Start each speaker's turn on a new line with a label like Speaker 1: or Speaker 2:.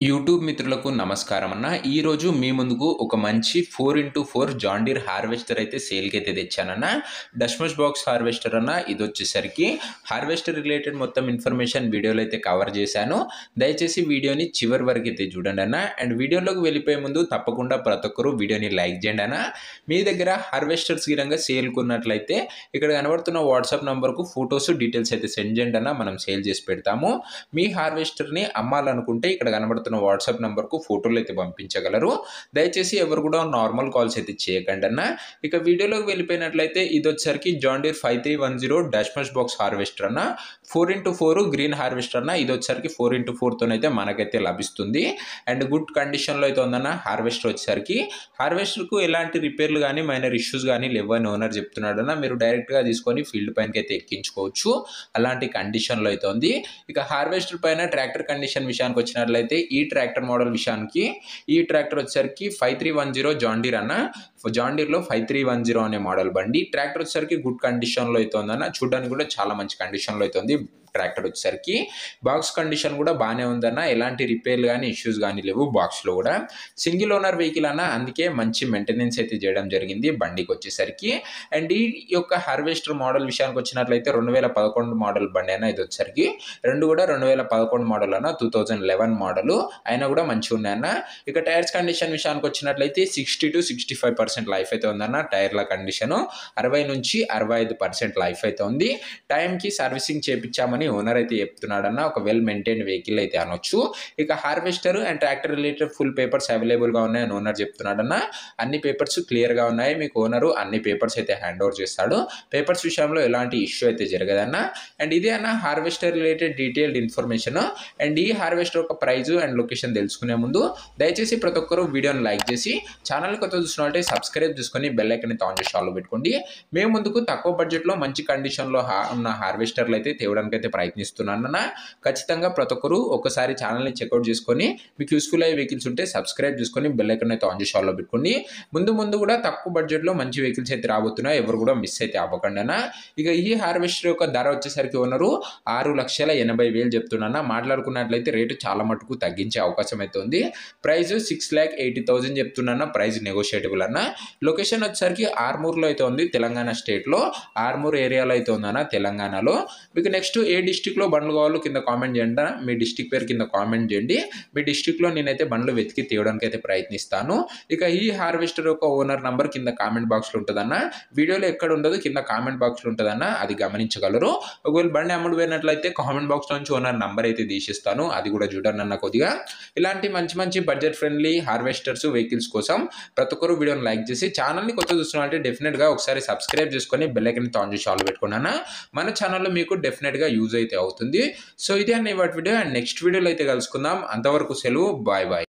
Speaker 1: YouTube మిత్రులకు నమస్కారం అన్న. ఈరోజు మీ ముందుకు ఒక మంచి 4x4 జాన్ డీర్ హార్వెస్టర్ అయితే సేల్కి అయితే తెచ్చానన్న. డష్మష్ బాక్స్ హార్వెస్టర్ అన్న. ఇది వచ్చేసరికి హార్వెస్టర్ రిలేటెడ్ మొత్తం ఇన్ఫర్మేషన్ వీడియోలో అయితే కవర్ చేశాను. దయచేసి వీడియోని చివరి వరకు అయితే చూడండి అన్న. అండ్ వీడియోలోకి వెళ్ళిపోయే ముందు తప్పకుండా ప్రతి ఒక్కరు వీడియోని లైక్ చేయండి అన్న. మీ దగ్గర హార్వెస్టర్స్ గిరంగా సేల్కి ఉన్నట్లయితే ఇక్కడ కనబడుతున్న వాట్సాప్ నంబర్కు ఫొటోస్ డీటెయిల్స్ అయితే సెండ్ చేయండి అన్న. మనం సేల్ చేసి పెడతాము. మీ హార్వెస్టర్ని అమ్మాలనుకుంటే ఇక్కడ కనబడుతున్న వాట్సాప్ నంబర్కు ఫోటోలు అయితే పంపించగలరు. దయచేసి ఎవరు కూడా నార్మల్ కాల్స్ అయితే చేయకండి అన్న. ఇక వీడియోలోకి వెళ్ళిపోయినట్లయితే ఇది వచ్చేసరికి జాన్ డీర్ 5310 డష్మష్ బాక్స్ హార్వెస్టర్ అన్న. 4x4 గ్రీన్ హార్వెస్టర్ అన్న. ఇది వచ్చేసరికి 4x4 తోనైతే మనకైతే లభిస్తుంది. అండ్ గుడ్ కండిషన్లో అయితే ఉందన్న. హార్వెస్టర్ వచ్చేసరికి హార్వెస్టర్కు ఎలాంటి రిపేర్లు కానీ మైనర్ ఇష్యూస్ కానీ లేవని ఓనర్ చెప్తున్నాడు అన్న. మీరు డైరెక్ట్గా తీసుకొని ఫీల్డ్ పైనకి అయితే ఎక్కించుకోవచ్చు. అలాంటి కండిషన్లో అయితే ఉంది. ఇక హార్వెస్టర్ పైన ట్రాక్టర్ కండిషన్ విషయానికి వచ్చినట్లయితే ఈ ట్రాక్టర్ మోడల్ విషయానికి ఈ ట్రాక్టర్ వచ్చేసరికి 5310 జాన్ డీర్ అన్న. జాన్ డీర్లో 5310 అనే మోడల్ బండి. ట్రాక్టర్ వచ్చేసరికి గుడ్ కండిషన్లో అయితే ఉందన్న. చూడడానికి కూడా చాలా మంచి కండిషన్లో అయితే ఉంది. ట్రాక్టర్ వచ్చేసరికి బాక్స్ కండిషన్ కూడా బాగానే ఉందన్న. ఎలాంటి రిపేర్లు కానీ ఇష్యూస్ కానీ లేవు బాక్స్లో కూడా. సింగిల్ ఓనర్ వెహికల్ అన్న. అందుకే మంచి మెయింటెనెన్స్ అయితే చేయడం జరిగింది బండికి వచ్చేసరికి. అండ్ ఈ యొక్క హార్వెస్టర్ మోడల్ విషయానికి వచ్చినట్లయితే 2011 మోడల్ బండి అన్న. ఇది వచ్చేసరికి రెండు కూడా 2011 మోడల్ అన్న. 2011 మోడల్ అయినా కూడా మంచిగా ఉన్నాయన్న. ఇక టైర్స్ కండిషన్ విషయానికి వచ్చినట్లయితే 60 to 65% లైఫ్ అయితే ఉందన్న. టైర్ల కండిషన్ 60 నుంచి 65% లైఫ్ అయితే ఉంది. టైంకి సర్వీసింగ్ చేయించామని ఓనర్ అయితే చెప్తున్నాడన్న. ఒక వెల్ మెయింటైన్ వెహికల్ అయితే అనొచ్చు. ఇక harvester and tractor related full papers అవైలబుల్గా ఉన్నాయని ఓనర్ చెప్తున్నాడన్న. అన్ని పేపర్స్ క్లియర్గా ఉన్నాయి. మీకు ఓనరు అన్ని పేపర్స్ అయితే హ్యాండ్ ఓవర్ చేస్తాడు. పేపర్స్ విషయంలో ఎలాంటి ఇష్యూ అయితే జరగదన్న. అండ్ ఇదే అన్న harvester related detailed information. And ఈ హార్వెస్టర్ యొక్క ప్రైజ్ అండ్ లొకేషన్ తెలుసుకునే ముందు దయచేసి ప్రతి ఒక్కరు వీడియోని లైక్ చేసి ఛానల్ కొత్త చూసినట్లయితే సబ్స్క్రైబ్ చేసుకొని బెల్ ఐకాన్ అయితే ఆన్ చేసి ఆల్ పెట్టుకోండి. మేము ముందుకు తక్కువ బడ్జెట్లో మంచి కండిషన్లో ఉన్న హార్వెస్టర్లు అయితే తేవడానికి అయితే ప్రయత్నిస్తున్నాను. ఖచ్చితంగా ప్రతి ఒక్కరు ఒకసారి ఛానల్ని చెక్అవుట్ చేసుకొని మీకు యూస్ఫుల్ అయ్యే వెహికల్స్ ఉంటే సబ్స్క్రైబ్ చేసుకొని బెల్ ఐకాన్ అయితే ఆన్ చేసి ఆల్లో పెట్టుకోండి. ముందు కూడా తక్కువ బడ్జెట్లో మంచి వెహికల్స్ అయితే రాబోతున్నాయి. ఎవరు కూడా మిస్ అయితే అవ్వకండి అన్న. ఇక ఈ హార్వెస్టర్ యొక్క ధర వచ్చేసరికి ఓనరు 6,80,000 చెప్తున్నా. మాట్లాడుకున్నట్లయితే రేటు చాలా మటుకు తగ్గించే అవకాశం అయితే ఉంది. ప్రైస్ 6,80,000 చెప్తున్నా. ప్రైస్ నెగోషియేటబుల్ అన్న. లొకేషన్ వచ్చేసరికి ఆర్మూర్లో అయితే ఉంది. తెలంగాణ స్టేట్లో ఆర్మూర్ ఏరియాలో అయితే ఉందన్న, తెలంగాణలో. మీకు నెక్స్ట్ ఏ డిస్టిక్లో బండ్లు కావాలో కింద కామెంట్ చేయండి. మీ డిస్టిక్ పేరు కింద కామెంట్ చేయండి. మీ డిస్టిక్లో నేనైతే బండ్లు వెతికి తీయడానికి అయితే ప్రయత్నిస్తాను. ఇక ఈ హార్వెస్టర్ యొక్క ఓనర్ నంబర్ కింద కామెంట్ బాక్స్లో ఉంటుందన్న. వీడియోలో ఎక్కడ ఉండదు, కింద కామెంట్ బాక్స్లో ఉంటుందన్న. అది గమనించగలరు. ఒకవేళ బండి అమ్ముడు పోయినట్లయితే కామెంట్ బాక్స్లో నుంచి ఓనర్ నంబర్ అయితే తీసిస్తాను. అది కూడా చూడండి అన్న కొద్దిగా. ఇలాంటి మంచి బడ్జెట్ ఫ్రెండ్లీ హార్వెస్టర్స్ వెహికల్స్ కోసం ప్రతి ఒక్కరు వీడియోని లైక్ చేసి ఛానల్ని కొత్త చూస్తున్నట్లయితే డెఫినెట్గా ఒకసారి సబ్స్క్రైబ్ చేసుకొని బెల్ ఐకాన్ ఆన్ చేసి ఆల్ పెట్టుకోండి అన్న. మన ఛానల్లో మీకు డెఫినెట్గా యూజ్ అయితే అవుతుంది. సో ఇదే అన్న ఇవాటి వీడియో. అండ్ నెక్స్ట్ వీడియోలో అయితే కలుసుకుందాం. అంతవరకు సెలవు. Bye bye.